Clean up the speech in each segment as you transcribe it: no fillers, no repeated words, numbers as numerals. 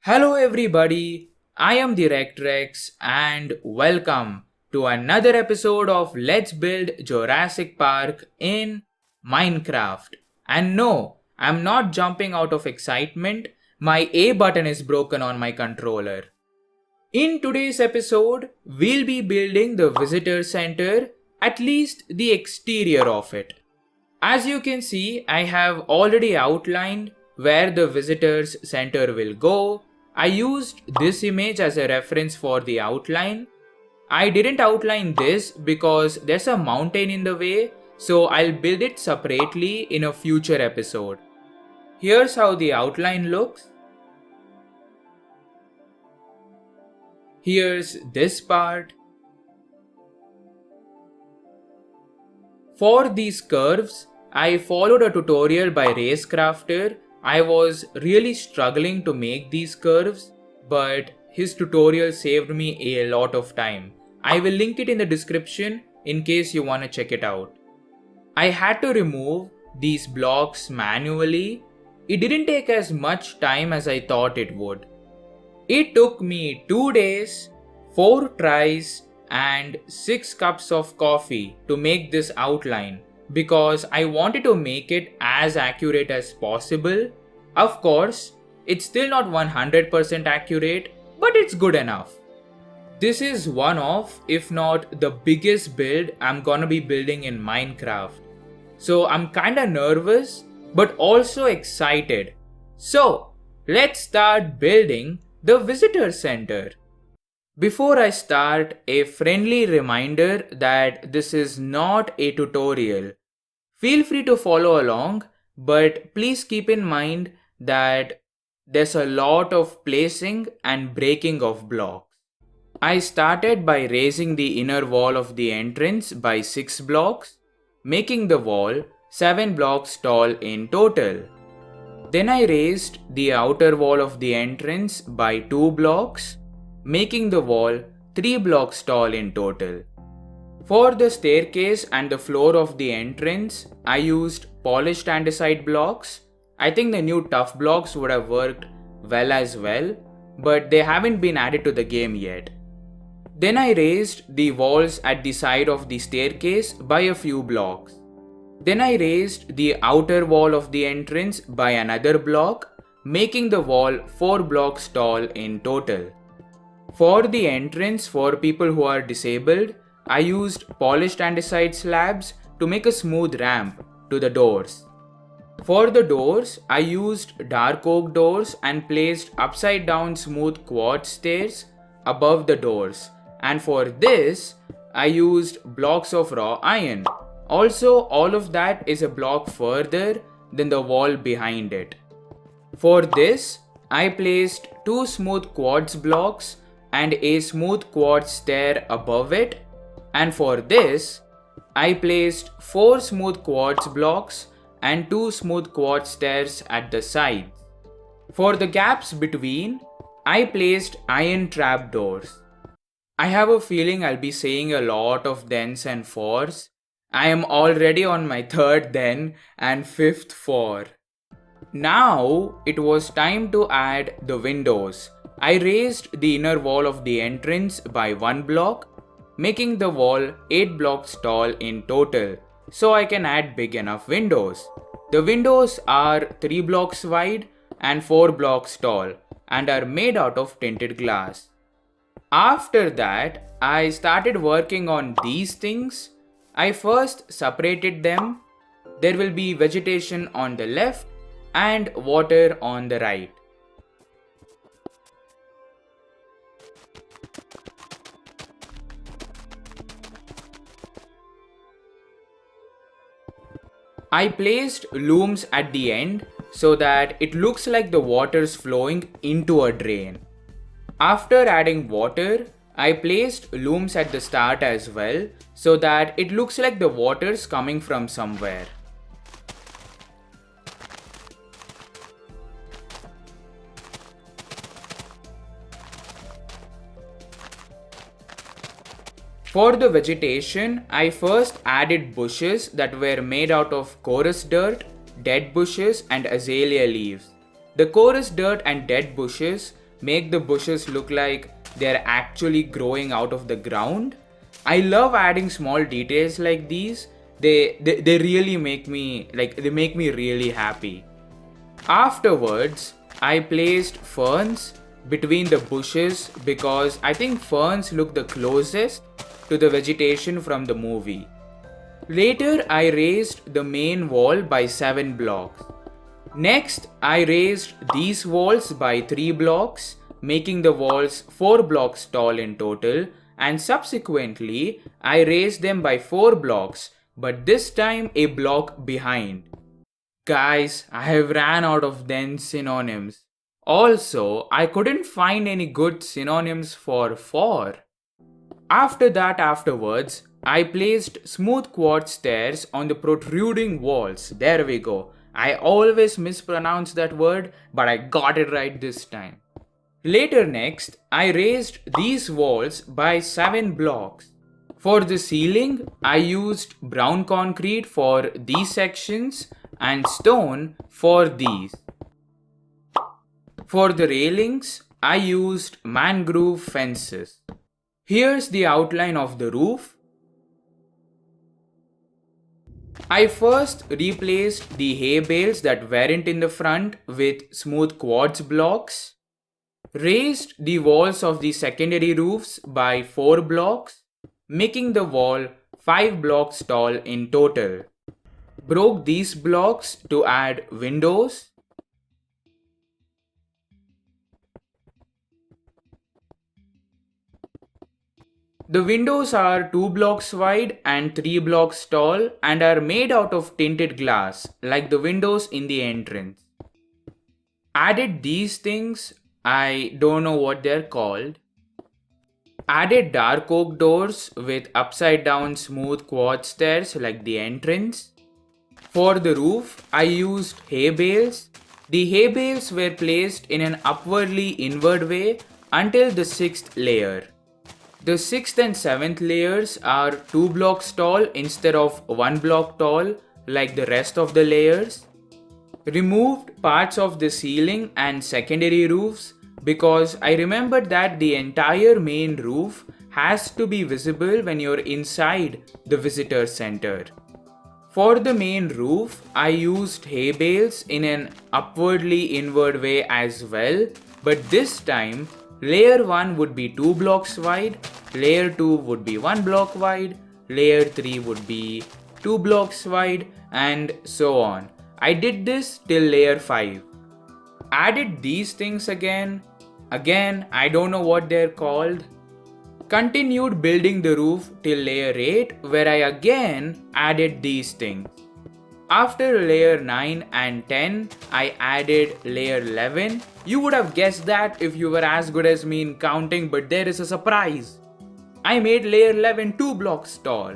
Hello everybody, I am THEREKTREX and welcome to another episode of Let's Build Jurassic Park in Minecraft. And no, I'm not jumping out of excitement, my A button is broken on my controller. In today's episode, we'll be building the visitor center, at least the exterior of it. As you can see, I have already outlined where the visitors center will go. I used this image as a reference for the outline. I didn't outline this because there's a mountain in the way, so I'll build it separately in a future episode. Here's how the outline looks. Here's this part. For these curves, I followed a tutorial by Racecrafter. I was really struggling to make these curves, but his tutorial saved me a lot of time. I will link it in the description in case you want to check it out. I had to remove these blocks manually. It didn't take as much time as I thought it would. It took me 2 days, 4 tries, and 6 cups of coffee to make this outline because I wanted to make it as accurate as possible. Of course, it's still not 100% accurate, but it's good enough. This is one of, if not the biggest build I'm gonna be building in Minecraft. So I'm kinda nervous, but also excited. So, let's start building the visitor center. Before I start, a friendly reminder that this is not a tutorial. Feel free to follow along, but please keep in mind that there's a lot of placing and breaking of blocks. I started by raising the inner wall of the entrance by 6 blocks, making the wall 7 blocks tall in total. Then I raised the outer wall of the entrance by 2 blocks, making the wall 3 blocks tall in total. For the staircase and the floor of the entrance, I used polished andesite blocks. I think the new tough blocks would have worked well as well, but they haven't been added to the game yet. Then I raised the walls at the side of the staircase by a few blocks. Then I raised the outer wall of the entrance by another block, making the wall 4 blocks tall in total. For the entrance for people who are disabled, I used polished andesite slabs to make a smooth ramp to the doors. For the doors, I used dark oak doors and placed upside down smooth quartz stairs above the doors. And for this, I used blocks of raw iron. Also, all of that is a block further than the wall behind it. For this, I placed 2 smooth quartz blocks and a smooth quartz stair above it. And for this, I placed 4 smooth quartz blocks and 2 smooth quartz stairs at the sides. For the gaps between, I placed iron trapdoors. I have a feeling I'll be saying a lot of thens and fors. I am already on my 3rd then and 5th for. Now it was time to add the windows. I raised the inner wall of the entrance by 1 block, making the wall 8 blocks tall in total, so I can add big enough windows. The windows are 3 blocks wide and 4 blocks tall and are made out of tinted glass. After that, I started working on these things. I first separated them. There will be vegetation on the left and water on the right. I placed looms at the end so that it looks like the water's flowing into a drain. After adding water, I placed looms at the start as well so that it looks like the water's coming from somewhere. For the vegetation, I first added bushes that were made out of chorus dirt, dead bushes and azalea leaves. The chorus dirt and dead bushes make the bushes look like they're actually growing out of the ground. I love adding small details like these. They really make me really happy. Afterwards, I placed ferns between the bushes because I think ferns look the closest to the vegetation from the movie. Later, I raised the main wall by 7 blocks. Next, I raised these walls by 3 blocks, making the walls 4 blocks tall in total, and subsequently, I raised them by 4 blocks, but this time a block behind. Guys, I have ran out of dense synonyms. Also, I couldn't find any good synonyms for 4. Afterwards, I placed smooth quartz stairs on the protruding walls. There we go. I always mispronounce that word, but I got it right this time. Next, I raised these walls by 7 blocks. For the ceiling, I used brown concrete for these sections and stone for these. For the railings, I used mangrove fences. Here's the outline of the roof. I first replaced the hay bales that weren't in the front with smooth quartz blocks, raised the walls of the secondary roofs by 4 blocks, making the wall 5 blocks tall in total, broke these blocks to add windows. The windows are 2 blocks wide and 3 blocks tall and are made out of tinted glass, like the windows in the entrance. Added these things, I don't know what they're called. Added dark oak doors with upside down smooth quartz stairs like the entrance. For the roof, I used hay bales. The hay bales were placed in an upwardly inward way until the 6th layer. The 6th and 7th layers are 2 blocks tall instead of 1 block tall like the rest of the layers. Removed parts of the ceiling and secondary roofs because I remembered that the entire main roof has to be visible when you're inside the visitor center. For the main roof, I used hay bales in an upwardly inward way as well, but this time layer 1 would be 2 blocks wide, layer 2 would be 1 block wide, layer 3 would be 2 blocks wide, and so on. I did this till layer 5. Added these things again, I don't know what they're called. Continued building the roof till layer 8 where I again added these things. After layer 9 and 10, I added layer 11. You would have guessed that if you were as good as me in counting, but there is a surprise. I made layer 11 2 blocks tall.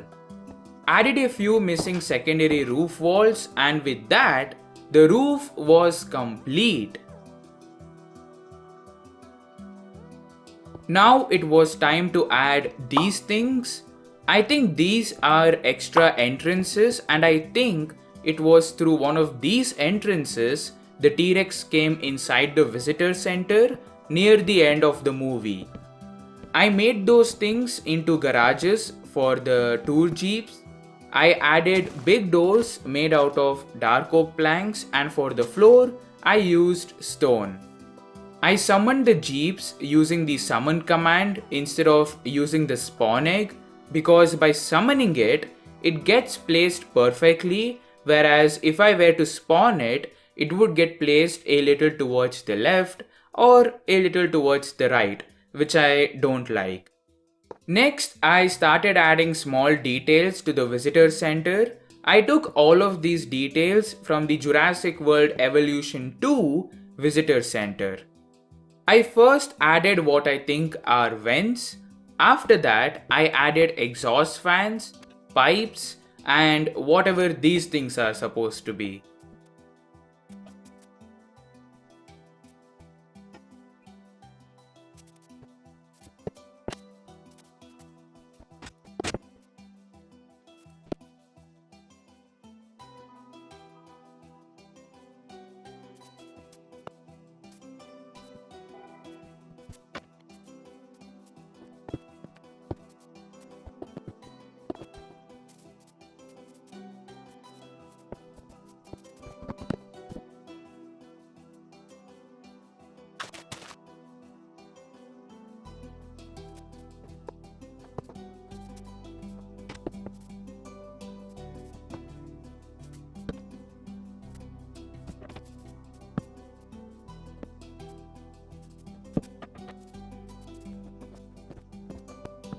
Added a few missing secondary roof walls, and with that, the roof was complete. Now it was time to add these things. I think these are extra entrances, and I think it was through one of these entrances the T-Rex came inside the visitor center near the end of the movie. I made those things into garages for the tour jeeps. I added big doors made out of dark oak planks, and for the floor, I used stone. I summoned the jeeps using the summon command instead of using the spawn egg because by summoning it, it gets placed perfectly, whereas if I were to spawn it, it would get placed a little towards the left or a little towards the right, which I don't like. Next, I started adding small details to the visitor center. I took all of these details from the Jurassic World Evolution 2 visitor center. I first added what I think are vents. After that, I added exhaust fans, pipes, and whatever these things are supposed to be.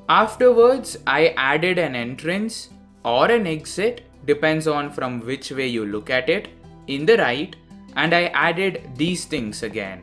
Afterwards, I added an entrance or an exit, depends on from which way you look at it, in the right, and I added these things again.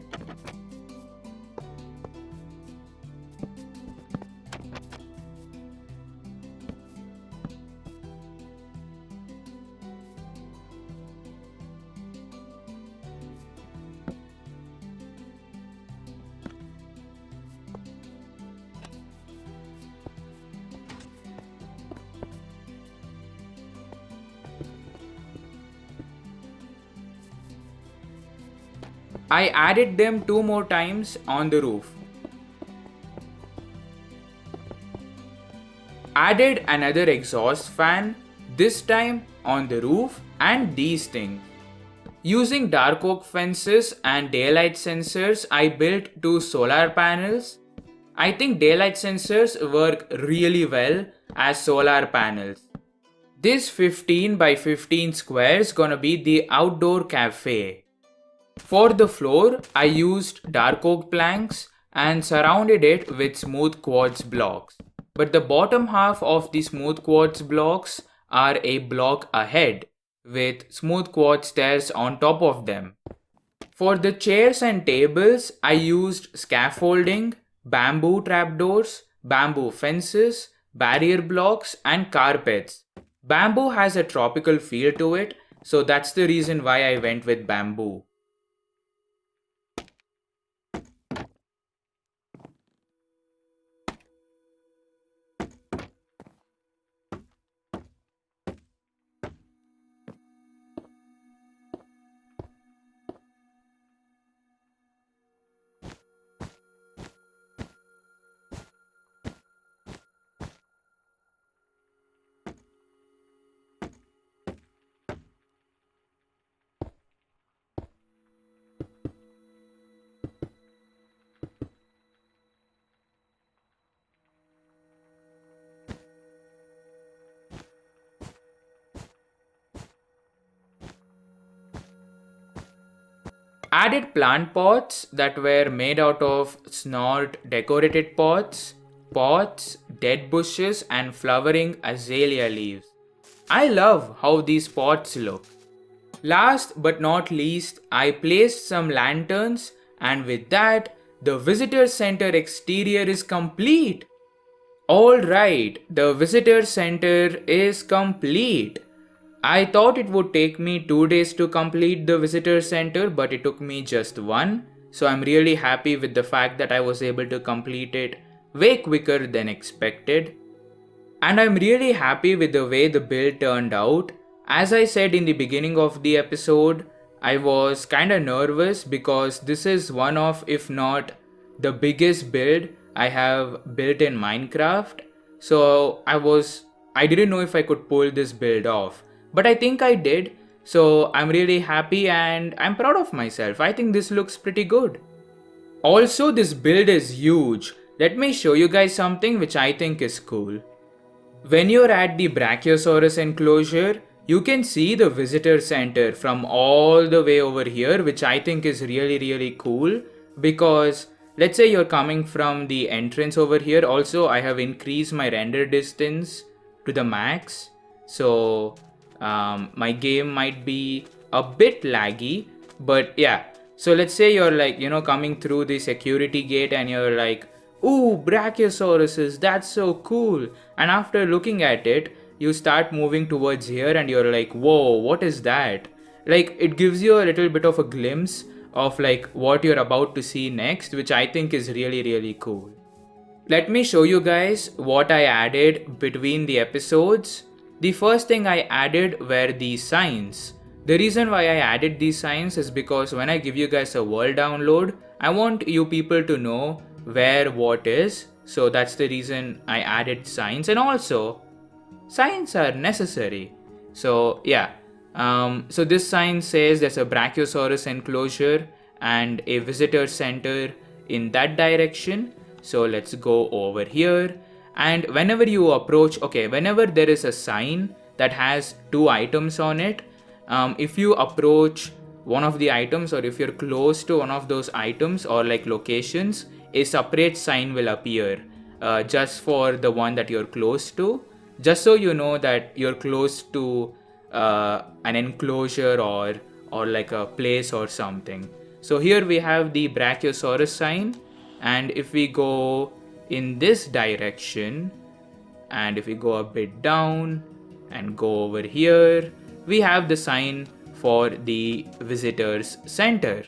I added them 2 more times on the roof. Added another exhaust fan, this time on the roof, and these things. Using dark oak fences and daylight sensors, I built 2 solar panels. I think daylight sensors work really well as solar panels. This 15 by 15 square is gonna be the outdoor cafe. For the floor, I used dark oak planks and surrounded it with smooth quartz blocks. But the bottom half of the smooth quartz blocks are a block ahead, with smooth quartz stairs on top of them. For the chairs and tables, I used scaffolding, bamboo trapdoors, bamboo fences, barrier blocks, and carpets. Bamboo has a tropical feel to it, so that's the reason why I went with bamboo. Added plant pots that were made out of snort decorated pots, dead bushes, and flowering azalea leaves. I love how these pots look. Last but not least, I placed some lanterns, and with that, the visitor center exterior is complete. Alright, the visitor center is complete. I thought it would take me 2 days to complete the visitor center, but it took me just 1. So I'm really happy with the fact that I was able to complete it way quicker than expected. And I'm really happy with the way the build turned out. As I said in the beginning of the episode, I was kinda nervous because this is one of, if not the biggest build I have built in Minecraft. So I didn't know if I could pull this build off. But I think I did, so I'm really happy and I'm proud of myself. I think this looks pretty good. Also, this build is huge. Let me show you guys something which I think is cool. When you're at the Brachiosaurus enclosure, you can see the visitor center from all the way over here, which I think is really cool because let's say you're coming from the entrance over here. Also, I have increased my render distance to the max, so my game might be a bit laggy, but yeah. So let's say you're like, coming through the security gate and you're like, ooh, Brachiosauruses, that's so cool. And after looking at it, you start moving towards here and you're like, whoa, what is that? Like, it gives you a little bit of a glimpse of like what you're about to see next, which I think is really cool. Let me show you guys what I added between the episodes. The first thing I added were these signs. The reason why I added these signs is because when I give you guys a world download, I want you people to know where what is. So that's the reason I added signs, and also signs are necessary. So yeah, so this sign says there's a Brachiosaurus enclosure and a visitor center in that direction. So let's go over here. And whenever you approach, whenever there is a sign that has 2 items on it, if you approach one of the items or if you're close to one of those items or like locations, a separate sign will appear. just for the one that you're close to, just so you know that you're close to an enclosure or like a place or something. So here we have the Brachiosaurus sign, and if we go in this direction, and if we go a bit down and go over here, we have the sign for the visitors center.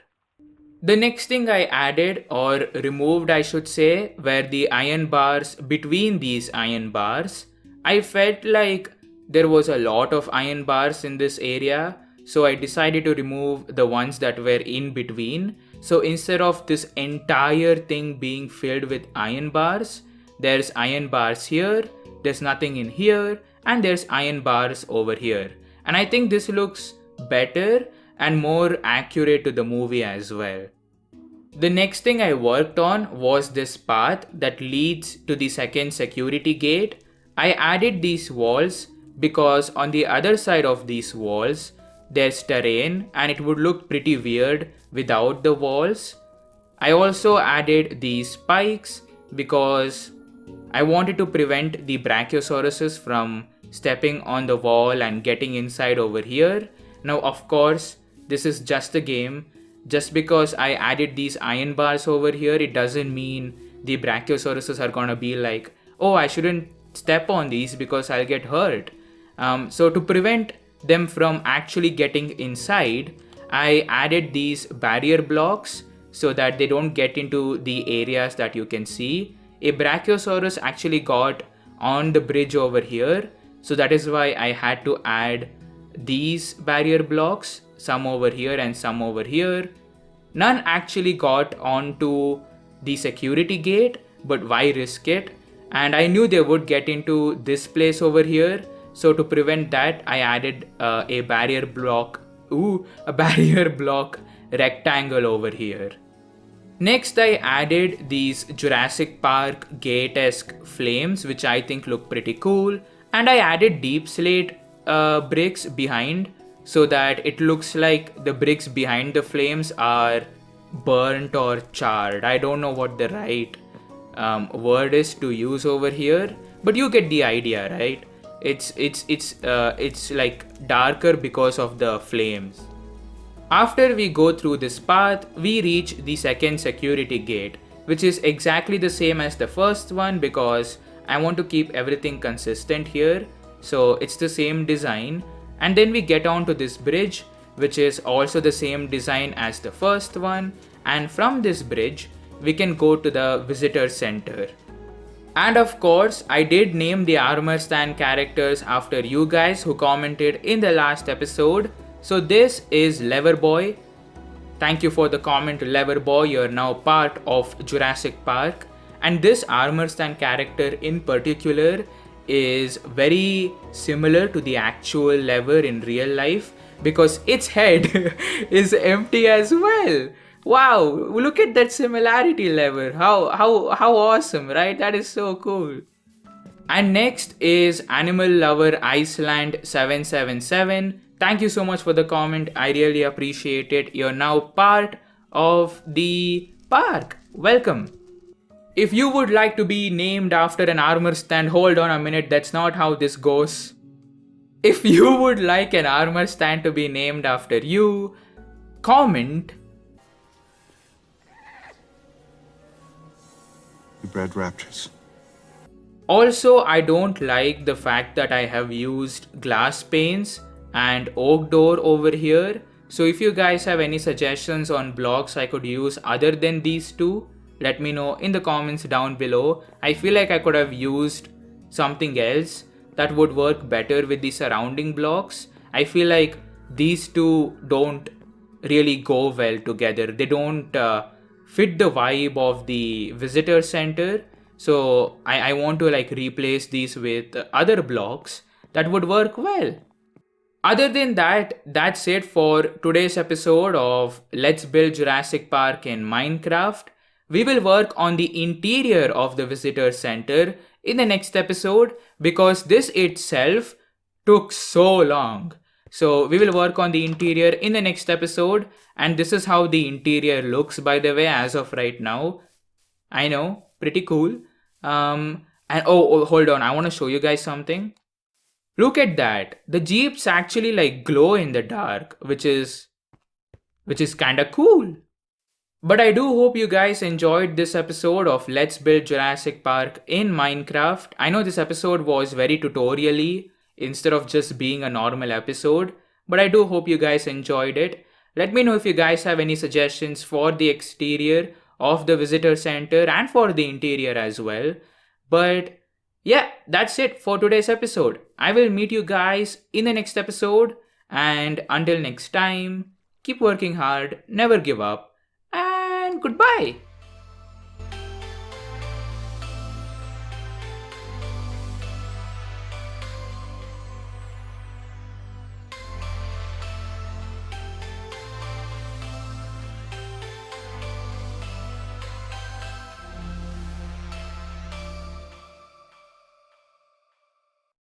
The next thing I added, or removed I should say, were the iron bars between these iron bars. I felt like there was a lot of iron bars in this area, so I decided to remove the ones that were in between. So instead of this entire thing being filled with iron bars, there's iron bars here, there's nothing in here, and there's iron bars over here. And I think this looks better and more accurate to the movie as well. The next thing I worked on was this path that leads to the second security gate. I added these walls because on the other side of these walls there's terrain and it would look pretty weird without the walls. I also added these spikes because I wanted to prevent the Brachiosauruses from stepping on the wall and getting inside over here. Now of course this is just a game. Just because I added these iron bars over here, it doesn't mean the Brachiosauruses are gonna be like, oh, I shouldn't step on these because I'll get hurt. So to prevent them from actually getting inside, I added these barrier blocks so that they don't get into the areas that you can see. A Brachiosaurus actually got on the bridge over here, so that is why I had to add these barrier blocks, some over here and some over here. None actually got onto the security gate, but why risk it? And I knew they would get into this place over here, so to prevent that, I added a barrier block rectangle over here. Next, I added these Jurassic Park gate-esque flames, which I think look pretty cool, and I added deep slate bricks behind, so that it looks like the bricks behind the flames are burnt or charred. I don't know what the right word is to use over here, but you get the idea, right? It's like darker because of the flames. After we go through this path, we reach the second security gate, which is exactly the same as the first one because I want to keep everything consistent here. So it's the same design. And then we get onto this bridge, which is also the same design as the first one. And from this bridge, we can go to the visitor center. And of course, I did name the armor stand characters after you guys who commented in the last episode. So this is Leverboy. Thank you for the comment, Leverboy. You're now part of Jurassic Park. And this armor stand character in particular is very similar to the actual Lever in real life because its head is empty as well. Wow, look at that similarity, Lever. How awesome, right? That is so cool. And next is Animal Lover Iceland 777. Thank you so much for the comment. I really appreciate it. You're now part of the park. Welcome. If you would like to be named after an armor stand, hold on a minute, that's not how this goes. If you would like an armor stand to be named after you, comment. We bred raptors. Also, I don't like the fact that I have used glass panes and oak door over here. So if you guys have any suggestions on blocks I could use other than these two, let me know in the comments down below. I feel like I could have used something else that would work better with the surrounding blocks. I feel like these two don't really go well together. They don't fit the vibe of the visitor center. So I want to like replace these with other blocks that would work well. Other than that, that's it for today's episode of Let's Build Jurassic Park in Minecraft. We will work on the interior of the visitor center in the next episode because this itself took so long. So we will work on the interior in the next episode, and this is how the interior looks, by the way, as of right now. I know, pretty cool. And oh, hold on, I want to show you guys something. Look at that. The jeeps actually like glow in the dark, which is kind of cool. But I do hope you guys enjoyed this episode of Let's Build Jurassic Park in Minecraft. I know this episode was very tutorial-y instead of just being a normal episode, but I do hope you guys enjoyed it. Let me know if you guys have any suggestions for the exterior of the visitor center and for the interior as well. But yeah, that's it for today's episode. I will meet you guys in the next episode, and until next time, keep working hard, never give up, and goodbye.